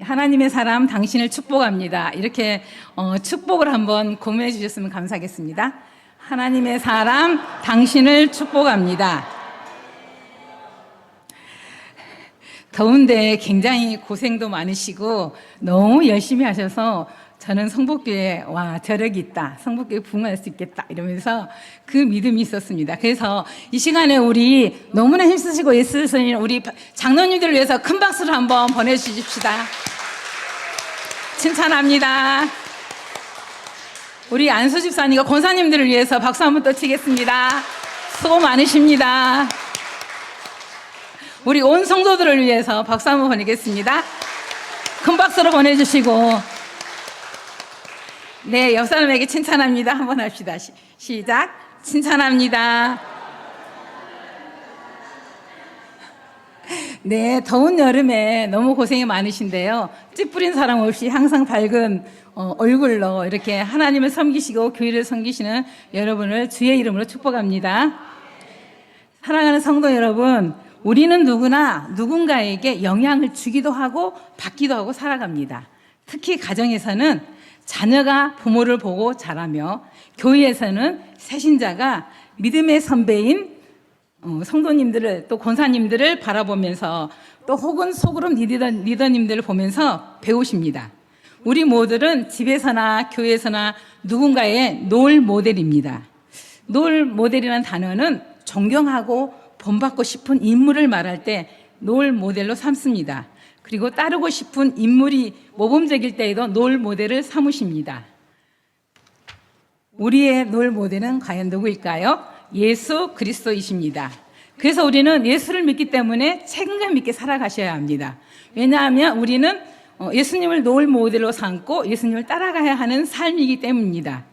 하나님의 사람 당신을 축복합니다. 이렇게 축복을 한번 고민해 주셨으면 감사하겠습니다. 하나님의 사람 당신을 축복합니다. 더운데 굉장히 고생도 많으시고 너무 열심히 하셔서 저는 성북교회 저력이 있다, 성북교회 부흥할 수 있겠다 이러면서 그 믿음이 있었습니다. 그래서 이 시간에 우리 너무나 힘쓰시고 애쓰시는 우리 장로님들을 위해서 큰 박수를 한번 보내주십시다. 칭찬합니다. 우리 안수 집사님과 권사님들을 위해서 박수 한번 또 치겠습니다. 수고 많으십니다. 우리 온 성도들을 위해서 박수 한번 보내겠습니다. 큰 박수로 보내주시고, 네, 옆 사람에게 칭찬합니다. 한번 합시다. 시작. 칭찬합니다. 네, 더운 여름에 너무 고생이 많으신데요. 찌푸린 사람 없이 항상 밝은 얼굴로 이렇게 하나님을 섬기시고 교회를 섬기시는 여러분을 주의 이름으로 축복합니다. 사랑하는 성도 여러분, 우리는 누구나 누군가에게 영향을 주기도 하고 받기도 하고 살아갑니다. 특히 가정에서는 자녀가 부모를 보고 자라며, 교회에서는 새신자가 믿음의 선배인 성도님들을, 또 권사님들을 바라보면서, 또 혹은 속으로 리더님들을 보면서 배우십니다. 우리 모두는 집에서나 교회에서나 누군가의 롤 모델입니다. 롤 모델이라는 단어는 존경하고 본받고 싶은 인물을 말할 때 롤 모델로 삼습니다. 그리고 따르고 싶은 인물이 모범적일 때에도 롤 모델을 삼으십니다. 우리의 롤 모델은 과연 누구일까요? 예수 그리스도이십니다. 그래서 우리는 예수를 믿기 때문에 책임감 있게 살아가셔야 합니다. 왜냐하면 우리는 예수님을 롤 모델로 삼고 예수님을 따라가야 하는 삶이기 때문입니다.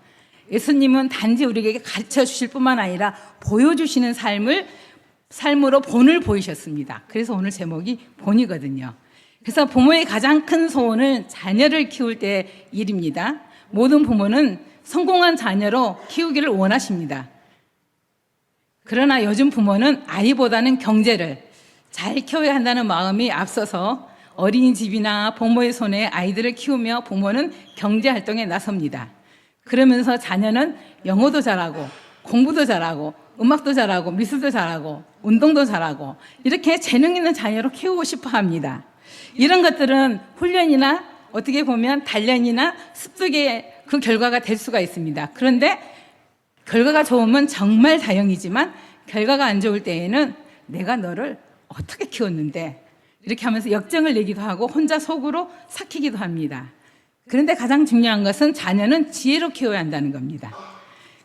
예수님은 단지 우리에게 가르쳐 주실 뿐만 아니라 보여주시는 삶으로 본을 보이셨습니다. 그래서 오늘 제목이 본이거든요. 그래서 부모의 가장 큰 소원은 자녀를 키울 때 일입니다. 모든 부모는 성공한 자녀로 키우기를 원하십니다. 그러나 요즘 부모는 아이보다는 경제를 잘 키워야 한다는 마음이 앞서서 어린이집이나 부모의 손에 아이들을 키우며 부모는 경제활동에 나섭니다. 그러면서 자녀는 영어도 잘하고 공부도 잘하고 음악도 잘하고 미술도 잘하고 운동도 잘하고 이렇게 재능 있는 자녀로 키우고 싶어 합니다. 이런 것들은 훈련이나 어떻게 보면 단련이나 습득의 그 결과가 될 수가 있습니다. 그런데 결과가 좋으면 정말 다행이지만 결과가 안 좋을 때에는 내가 너를 어떻게 키웠는데 이렇게 하면서 역정을 내기도 하고 혼자 속으로 삭히기도 합니다. 그런데 가장 중요한 것은 자녀는 지혜로 키워야 한다는 겁니다.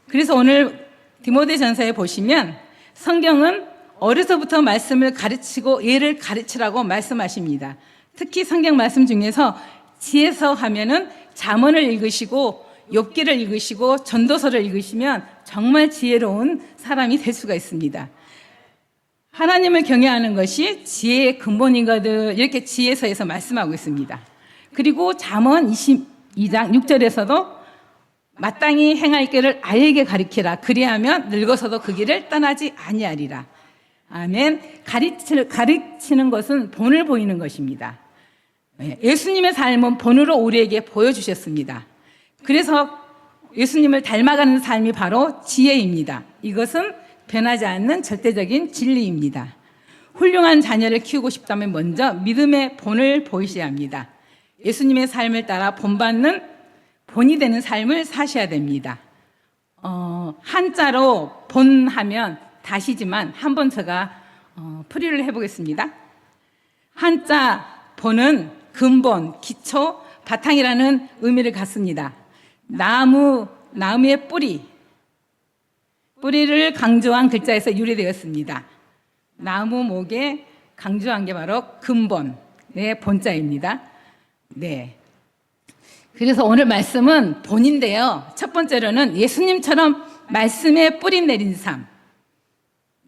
그래서 오늘 디모데전서에 보시면 성경은 어려서부터 말씀을 가르치고 예를 가르치라고 말씀하십니다. 특히 성경 말씀 중에서 지혜서 하면은 잠언을 읽으시고 욥기를 읽으시고 전도서를 읽으시면 정말 지혜로운 사람이 될 수가 있습니다. 하나님을 경외하는 것이 지혜의 근본이거든, 이렇게 지혜서에서 말씀하고 있습니다. 그리고 잠언 22장 6절에서도 마땅히 행할 길을 아이에게 가르치라. 그리하면 늙어서도 그 길을 떠나지 아니하리라. 아멘. 가르치는 것은 본을 보이는 것입니다. 예수님의 삶은 본으로 우리에게 보여주셨습니다. 그래서 예수님을 닮아가는 삶이 바로 지혜입니다. 이것은 변하지 않는 절대적인 진리입니다. 훌륭한 자녀를 키우고 싶다면 먼저 믿음의 본을 보이셔야 합니다. 예수님의 삶을 따라 본받는 본이 되는 삶을 사셔야 됩니다. 한자로 본하면 다시지만 한번 제가 풀이를 해보겠습니다. 한자 본은 근본, 기초, 바탕이라는 의미를 갖습니다. 나무의 뿌리를 강조한 글자에서 유래되었습니다. 나무 목에 강조한 게 바로 근본의 본자입니다. 네. 그래서 오늘 말씀은 본인데요. 첫 번째로는 예수님처럼 말씀에 뿌리 내린 삶.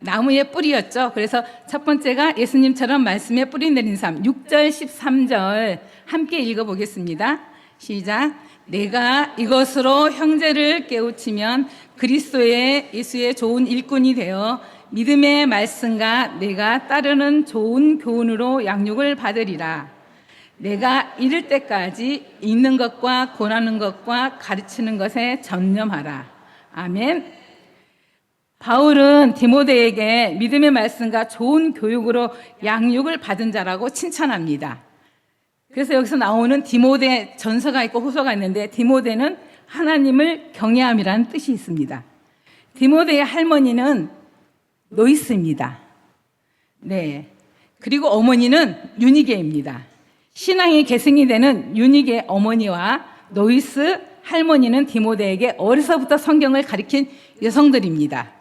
나무의 뿌리였죠. 그래서 첫 번째가 예수님처럼 말씀에 뿌리 내린 삶. 6절, 13절 함께 읽어보겠습니다. 시작. 내가 이것으로 형제를 깨우치면 그리스도의 예수의 좋은 일꾼이 되어 믿음의 말씀과 내가 따르는 좋은 교훈으로 양육을 받으리라. 내가 이를 때까지 읽는 것과 권하는 것과 가르치는 것에 전념하라. 아멘. 바울은 디모데에게 믿음의 말씀과 좋은 교육으로 양육을 받은 자라고 칭찬합니다. 그래서 여기서 나오는 디모데 전서가 있고 후서가 있는데 디모데는 하나님을 경외함이라는 뜻이 있습니다. 디모데의 할머니는 노이스입니다. 네. 그리고 어머니는 유니게입니다. 신앙의 계승이 되는 유니게 어머니와 노이스 할머니는 디모데에게 어려서부터 성경을 가르친 여성들입니다.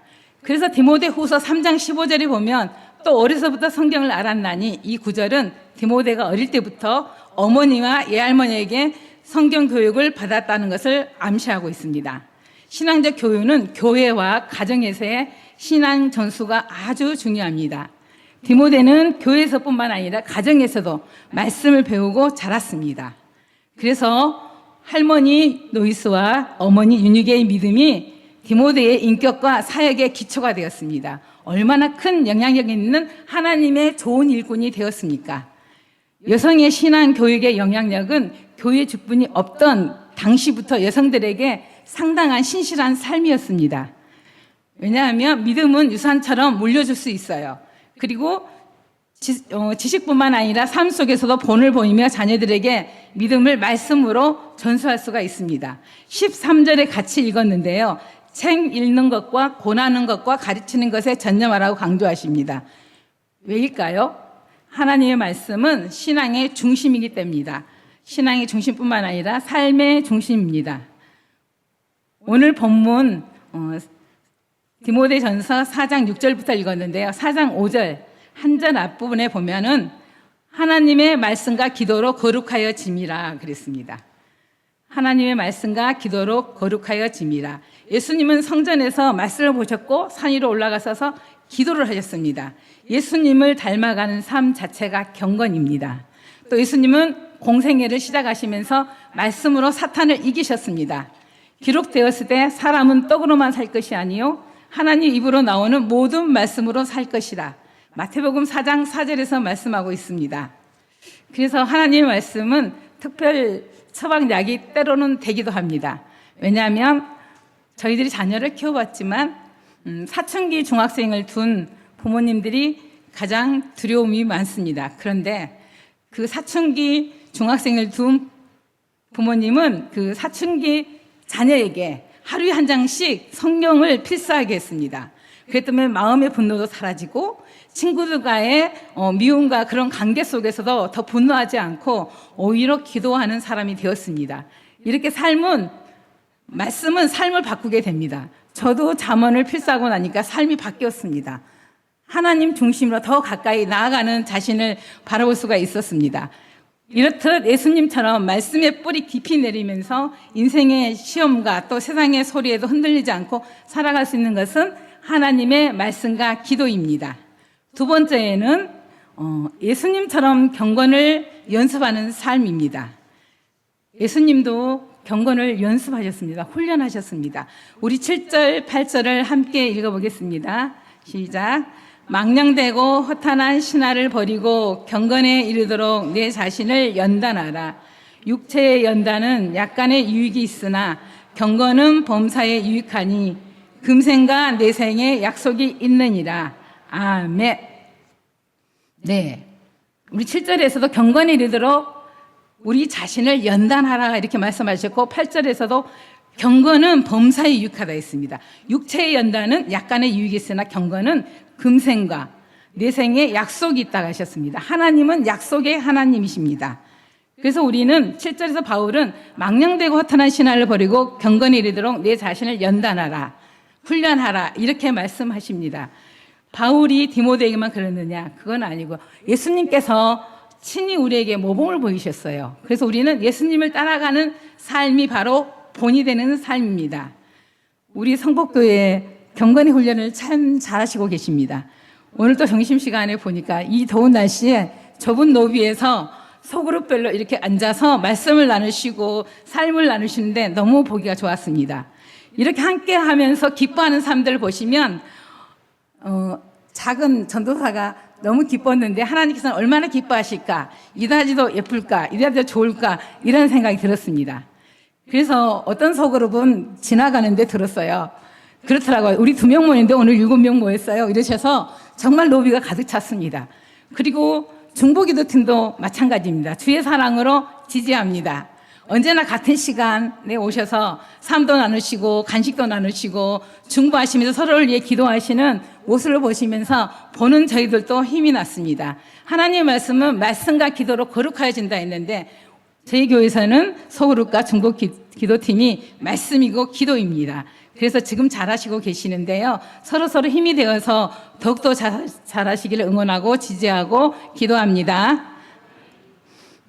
그래서 디모데 후서 3장 15절에 보면 또 어려서부터 성경을 알았나니 이 구절은 디모데가 어릴 때부터 어머니와 예할머니에게 성경 교육을 받았다는 것을 암시하고 있습니다. 신앙적 교육은 교회와 가정에서의 신앙 전수가 아주 중요합니다. 디모데는 교회에서뿐만 아니라 가정에서도 말씀을 배우고 자랐습니다. 그래서 할머니 노이스와 어머니 유니게의 믿음이 디모데의 인격과 사역의 기초가 되었습니다. 얼마나 큰 영향력 있는 하나님의 좋은 일꾼이 되었습니까? 여성의 신앙 교육의 영향력은 교회 주뿐이 없던 당시부터 여성들에게 상당한 신실한 삶이었습니다. 왜냐하면 믿음은 유산처럼 물려줄 수 있어요. 그리고 지식뿐만 아니라 삶 속에서도 본을 보이며 자녀들에게 믿음을 말씀으로 전수할 수가 있습니다. 13절에 같이 읽었는데요. 책 읽는 것과 권하는 것과 가르치는 것에 전념하라고 강조하십니다. 왜일까요? 하나님의 말씀은 신앙의 중심이기 때문입니다. 신앙의 중심뿐만 아니라 삶의 중심입니다. 오늘 본문 디모데전서 4장 6절부터 읽었는데요. 4장 5절 한 절 앞부분에 보면은 하나님의 말씀과 기도로 거룩하여 짐이라 그랬습니다. 하나님의 말씀과 기도로 거룩하여 짐이라. 예수님은 성전에서 말씀을 보셨고 산 위로 올라가셔서 기도를 하셨습니다. 예수님을 닮아가는 삶 자체가 경건입니다. 또 예수님은 공생애를 시작하시면서 말씀으로 사탄을 이기셨습니다. 기록되었을 때 사람은 떡으로만 살 것이 아니요 하나님 입으로 나오는 모든 말씀으로 살 것이라. 마태복음 4장 4절에서 말씀하고 있습니다. 그래서 하나님의 말씀은 특별 처방약이 때로는 되기도 합니다. 왜냐하면 저희들이 자녀를 키워봤지만 사춘기 중학생을 둔 부모님들이 가장 두려움이 많습니다. 그런데 그 사춘기 중학생을 둔 부모님은 그 사춘기 자녀에게 하루에 한 장씩 성경을 필사하게 했습니다. 그랬기 때문에 마음의 분노도 사라지고 친구들과의 미움과 그런 관계 속에서도 더 분노하지 않고 오히려 기도하는 사람이 되었습니다. 이렇게 말씀은 삶을 바꾸게 됩니다. 저도 잠언을 필사하고 나니까 삶이 바뀌었습니다. 하나님 중심으로 더 가까이 나아가는 자신을 바라볼 수가 있었습니다. 이렇듯 예수님처럼 말씀의 뿌리 깊이 내리면서 인생의 시험과 또 세상의 소리에도 흔들리지 않고 살아갈 수 있는 것은 하나님의 말씀과 기도입니다. 두 번째는 예수님처럼 경건을 연습하는 삶입니다. 예수님도 경건을 연습하셨습니다. 훈련하셨습니다. 우리 7절, 8절을 함께 읽어보겠습니다. 시작. 망령되고 허탄한 신화를 버리고 경건에 이르도록 내 자신을 연단하라. 육체의 연단은 약간의 유익이 있으나 경건은 범사에 유익하니 금생과 내생에 약속이 있느니라. 아멘. 네. 우리 7절에서도 경건에 이르도록 우리 자신을 연단하라 이렇게 말씀하셨고 8절에서도 경건은 범사에 유익하다 했습니다. 육체의 연단은 약간의 유익이 있으나 경건은 금생과 내생에 약속이 있다고 하셨습니다. 하나님은 약속의 하나님이십니다. 그래서 우리는 7절에서 바울은 망령되고 허탄한 신화를 버리고 경건에 이르도록 내 자신을 연단하라, 훈련하라 이렇게 말씀하십니다. 바울이 디모데에게만 그랬느냐? 그건 아니고 예수님께서 친히 우리에게 모범을 보이셨어요. 그래서 우리는 예수님을 따라가는 삶이 바로 본이 되는 삶입니다. 우리 성복교회 경건의 훈련을 참 잘하시고 계십니다. 오늘 또 점심시간에 보니까 이 더운 날씨에 좁은 노비에서 소그룹별로 이렇게 앉아서 말씀을 나누시고 삶을 나누시는데 너무 보기가 좋았습니다. 이렇게 함께 하면서 기뻐하는 사람들을 보시면 작은 전도사가 너무 기뻤는데 하나님께서는 얼마나 기뻐하실까? 이다지도 예쁠까? 이다지도 좋을까? 이런 생각이 들었습니다. 그래서 어떤 소그룹은 지나가는데 들었어요. 그렇더라고요. 우리 2명 모였는데 오늘 7명 모였어요. 이러셔서 정말 로비가 가득 찼습니다. 그리고 중보기도팀도 마찬가지입니다. 주의 사랑으로 지지합니다. 언제나 같은 시간에 오셔서 삶도 나누시고 간식도 나누시고 중보하시면서 서로를 위해 기도하시는 모습을 보시면서 보는 저희들도 힘이 났습니다. 하나님의 말씀은 말씀과 기도로 거룩하여진다 했는데 저희 교회에서는 소그룹과 중보기도팀이 말씀이고 기도입니다. 그래서 지금 잘하시고 계시는데요. 서로 힘이 되어서 더욱더 잘하시기를 응원하고 지지하고 기도합니다.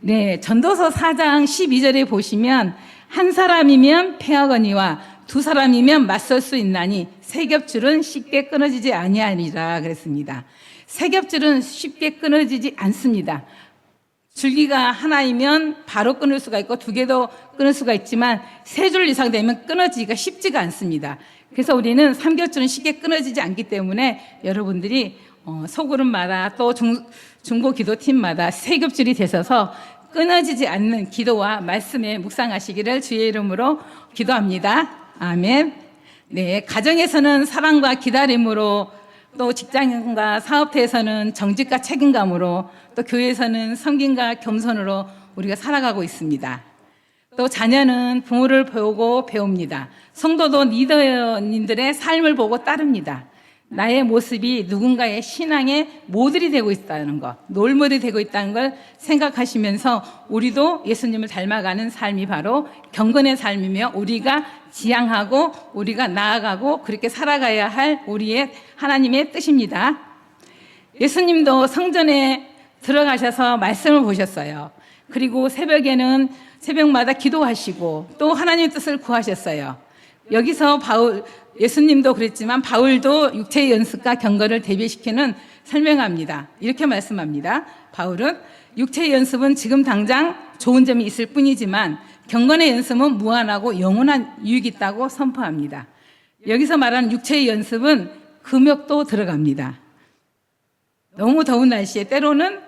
네, 전도서 4장 12절에 보시면 한 사람이면 패하거니와 두 사람이면 맞설 수 있나니 세 겹줄은 쉽게 끊어지지 아니하리라 그랬습니다. 세 겹줄은 쉽게 끊어지지 않습니다. 줄기가 하나이면 바로 끊을 수가 있고 2개도 끊을 수가 있지만 3줄 이상 되면 끊어지기가 쉽지가 않습니다. 그래서 우리는 3겹줄은 쉽게 끊어지지 않기 때문에 여러분들이 소그룹마다 또 중보기도팀마다 3겹줄이 되셔서 끊어지지 않는 기도와 말씀에 묵상하시기를 주의 이름으로 기도합니다. 아멘. 네, 가정에서는 사랑과 기다림으로, 또 직장과 사업터에서는 정직과 책임감으로, 또 교회에서는 섬김과 겸손으로 우리가 살아가고 있습니다. 또 자녀는 부모를 보고 배웁니다. 성도도 리더님들의 삶을 보고 따릅니다. 나의 모습이 누군가의 신앙의 모델이 되고 있다는 것, 롤모델이 되고 있다는 걸 생각하시면서 우리도 예수님을 닮아가는 삶이 바로 경건의 삶이며 우리가 지향하고 우리가 나아가고 그렇게 살아가야 할 우리의 하나님의 뜻입니다. 예수님도 성전에 들어가셔서 말씀을 보셨어요. 그리고 새벽마다 기도하시고 또 하나님의 뜻을 구하셨어요. 여기서 예수님도 그랬지만 바울도 육체의 연습과 경건을 대비시키는 설명합니다. 이렇게 말씀합니다. 바울은 육체의 연습은 지금 당장 좋은 점이 있을 뿐이지만 경건의 연습은 무한하고 영원한 유익이 있다고 선포합니다. 여기서 말하는 육체의 연습은 금욕도 들어갑니다. 너무 더운 날씨에 때로는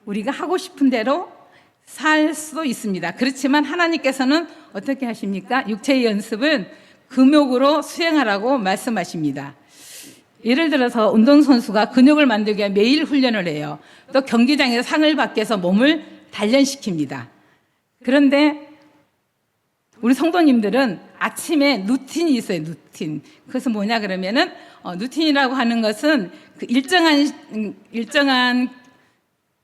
우리가 하고 싶은 대로 살 수도 있습니다. 그렇지만 하나님께서는 어떻게 하십니까? 육체의 연습은 금욕으로 수행하라고 말씀하십니다. 예를 들어서 운동선수가 근육을 만들기 위해 매일 훈련을 해요. 또 경기장에서 상을 받기 위해서 몸을 단련시킵니다. 그런데 우리 성도님들은 아침에 루틴이 있어요. 루틴. 그것은 뭐냐 그러면은 루틴이라고 하는 것은 그 일정한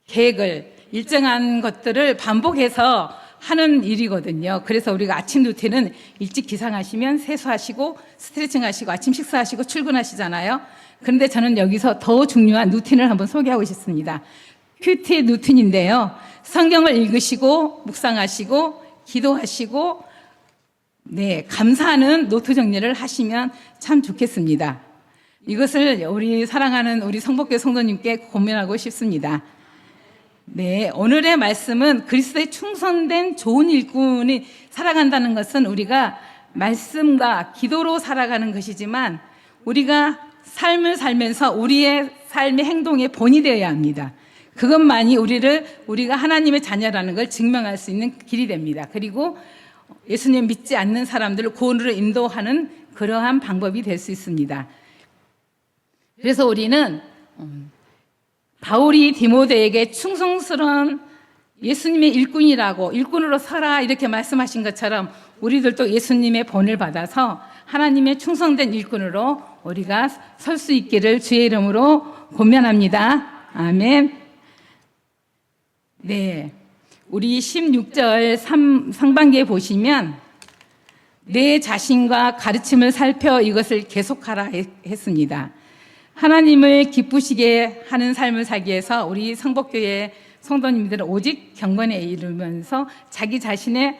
계획을, 일정한 것들을 반복해서 하는 일이거든요. 그래서 우리가 아침 루틴은 일찍 기상하시면 세수하시고 스트레칭 하시고 아침 식사하시고 출근하시잖아요. 그런데 저는 여기서 더 중요한 루틴을 한번 소개하고 싶습니다. 큐티 루틴인데요. 성경을 읽으시고 묵상하시고 기도하시고 감사하는 노트 정리를 하시면 참 좋겠습니다. 이것을 우리 사랑하는 우리 성복교 성도님께 고민하고 싶습니다. 오늘의 말씀은 그리스도의 충성된 좋은 일꾼이 살아간다는 것은 우리가 말씀과 기도로 살아가는 것이지만 우리가 삶을 살면서 우리의 삶의 행동의 본이 되어야 합니다. 그것만이 우리가 하나님의 자녀라는 걸 증명할 수 있는 길이 됩니다. 그리고 예수님 믿지 않는 사람들을 구원으로 인도하는 그러한 방법이 될 수 있습니다. 그래서 우리는 바울이 디모데에게 충성스러운 예수님의 일꾼으로 서라 이렇게 말씀하신 것처럼 우리들도 예수님의 본을 받아서 하나님의 충성된 일꾼으로 우리가 설 수 있기를 주의 이름으로 권면합니다. 아멘. 우리 16절 상반기에 보시면 내 자신과 가르침을 살펴 이것을 계속하라 했습니다. 하나님을 기쁘시게 하는 삶을 살기 위해서 우리 성복교회 성도님들은 오직 경건에 이르면서 자기 자신의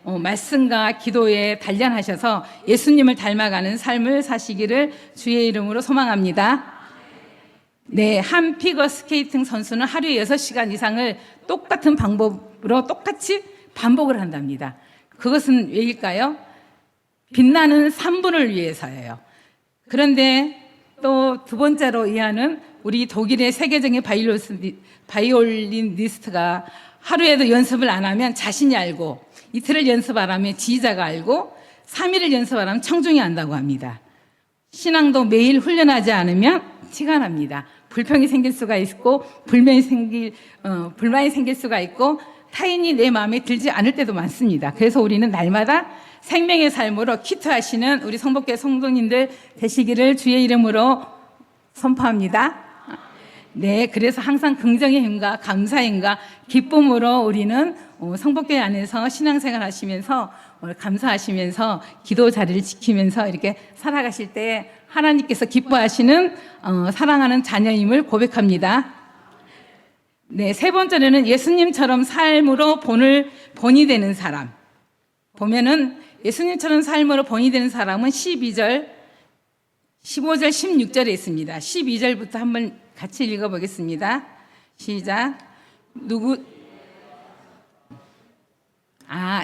말씀과 기도에 단련하셔서 예수님을 닮아가는 삶을 사시기를 주의 이름으로 소망합니다. 한 피겨 스케이팅 선수는 하루에 6시간 이상을 똑같은 방법으로 똑같이 반복을 한답니다. 그것은 왜일까요? 빛나는 3분을 위해서예요. 그런데 또 두 번째로 이하는 우리 독일의 세계적인 바이올리니스트가 하루에도 연습을 안 하면 자신이 알고, 이틀을 연습 안 하면 지휘자가 알고, 3일을 연습 안 하면 청중이 안다고 합니다. 신앙도 매일 훈련하지 않으면 티가 납니다. 불평이 생길 수가 있고, 불만이 생길 수가 있고, 타인이 내 마음에 들지 않을 때도 많습니다. 그래서 우리는 날마다 생명의 삶으로 퀴트하시는 우리 성복교 성도님들 되시기를 주의 이름으로 선포합니다. 네, 그래서 항상 긍정의 힘과 감사의 힘과 기쁨으로 우리는 성복교회 안에서 신앙생활 하시면서 감사하시면서 기도 자리를 지키면서 이렇게 살아가실 때 하나님께서 기뻐하시는 사랑하는 자녀임을 고백합니다. 네, 세 번째로는 예수님처럼 삶으로 본이 되는 사람. 보면은 예수님처럼 삶으로 본이 되는 사람은 12절, 15절, 16절에 있습니다. 12절부터 한번 같이 읽어보겠습니다. 시작.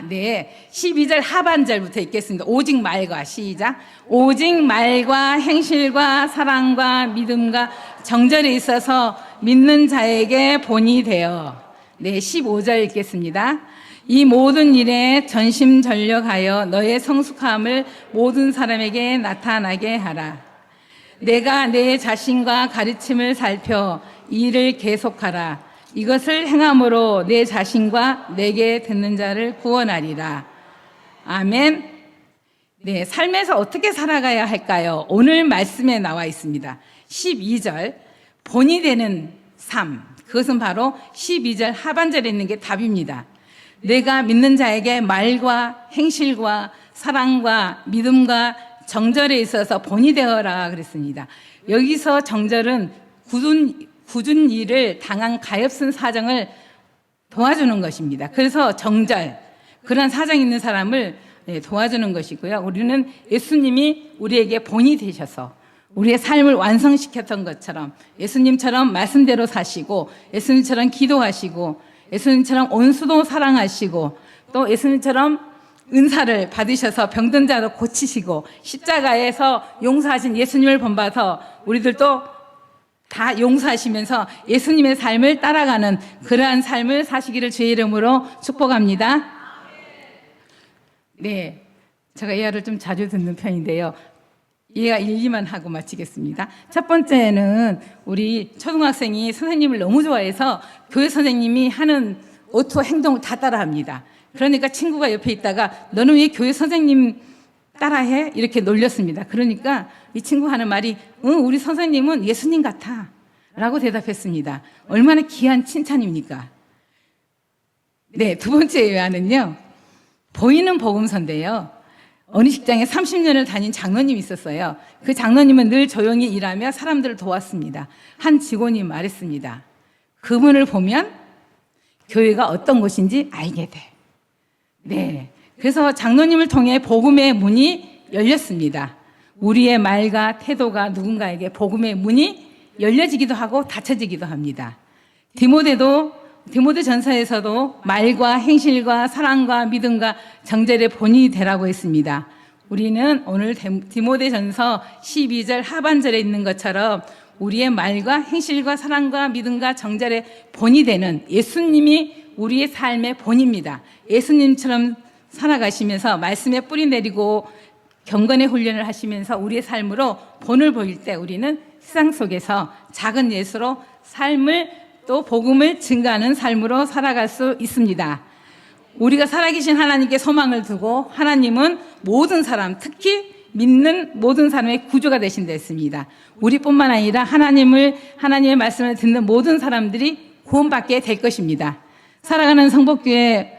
네. 12절 하반절부터 읽겠습니다. 오직 말과, 시작. 오직 말과 행실과 사랑과 믿음과 정절에 있어서 믿는 자에게 본이 되어. 네, 15절 읽겠습니다. 이 모든 일에 전심전력하여 너의 성숙함을 모든 사람에게 나타나게 하라. 내가 내 자신과 가르침을 살펴 이 일을 계속하라. 이것을 행함으로 내 자신과 내게 듣는 자를 구원하리라. 아멘. 네, 삶에서 어떻게 살아가야 할까요? 오늘 말씀에 나와 있습니다. 12절, 본이 되는 삶. 그것은 바로 12절 하반절에 있는 게 답입니다. 내가 믿는 자에게 말과 행실과 사랑과 믿음과 정절에 있어서 본이 되어라 그랬습니다. 여기서 정절은 굳은 일을 당한 가엾은 사정을 도와주는 것입니다. 그래서 정절, 그런 사정 있는 사람을 도와주는 것이고요. 우리는 예수님이 우리에게 본이 되셔서 우리의 삶을 완성시켰던 것처럼 예수님처럼 말씀대로 사시고 예수님처럼 기도하시고 예수님처럼 온수도 사랑하시고 또 예수님처럼 은사를 받으셔서 병든 자도 고치시고 십자가에서 용서하신 예수님을 본받아서 우리들도 다 용서하시면서 예수님의 삶을 따라가는 그러한 삶을 사시기를 주의 이름으로 축복합니다. 네, 제가 이해를 좀 자주 듣는 편인데요. 이해가 1, 2만 하고 마치겠습니다. 첫 번째는 우리 초등학생이 선생님을 너무 좋아해서 교회 선생님이 하는 오토 행동을 다 따라합니다. 그러니까 친구가 옆에 있다가 너는 왜 교회 선생님 따라해? 이렇게 놀렸습니다. 그러니까 이 친구 하는 말이 우리 선생님은 예수님 같아 라고 대답했습니다. 얼마나 귀한 칭찬입니까? 네, 두 번째 예화는요, 보이는 복음서인데요. 어느 식장에 30년을 다닌 장로님이 있었어요. 그 장로님은 늘 조용히 일하며 사람들을 도왔습니다. 한 직원이 말했습니다. 그분을 보면 교회가 어떤 곳인지 알게 돼. 네, 그래서 장로님을 통해 복음의 문이 열렸습니다. 우리의 말과 태도가 누군가에게 복음의 문이 열려지기도 하고 닫혀지기도 합니다. 디모데 전서에서도 말과 행실과 사랑과 믿음과 정절의 본이 되라고 했습니다. 우리는 오늘 디모데 전서 12절 하반절에 있는 것처럼 우리의 말과 행실과 사랑과 믿음과 정절의 본이 되는 예수님이 우리의 삶의 본입니다. 예수님처럼 살아가시면서 말씀에 뿌리 내리고 경건의 훈련을 하시면서 우리의 삶으로 본을 보일 때 우리는 세상 속에서 작은 예수로 삶을 또 복음을 증가하는 삶으로 살아갈 수 있습니다. 우리가 살아계신 하나님께 소망을 두고 하나님은 모든 사람, 특히 믿는 모든 사람의 구주가 되신다 했습니다. 우리뿐만 아니라 하나님의 말씀을 듣는 모든 사람들이 구원받게 될 것입니다. 살아가는 성복교회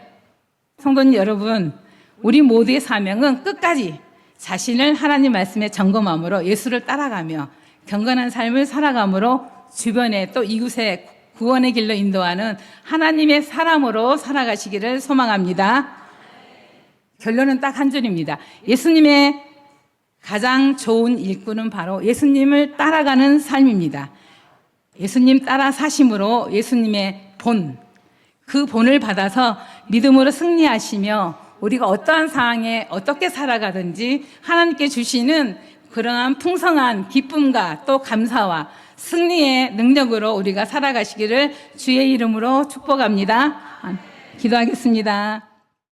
성도님 여러분, 우리 모두의 사명은 끝까지 자신을 하나님 말씀에 점검함으로 예수를 따라가며 경건한 삶을 살아감으로 주변에 또 이웃에 구원의 길로 인도하는 하나님의 사람으로 살아가시기를 소망합니다. 결론은 딱 한 줄입니다. 예수님의 가장 좋은 일꾼은 바로 예수님을 따라가는 삶입니다. 예수님 따라 사심으로 예수님의 본, 그 본을 받아서 믿음으로 승리하시며 우리가 어떠한 상황에 어떻게 살아가든지 하나님께 주시는 그러한 풍성한 기쁨과 또 감사와 승리의 능력으로 우리가 살아가시기를 주의 이름으로 축복합니다. 기도하겠습니다.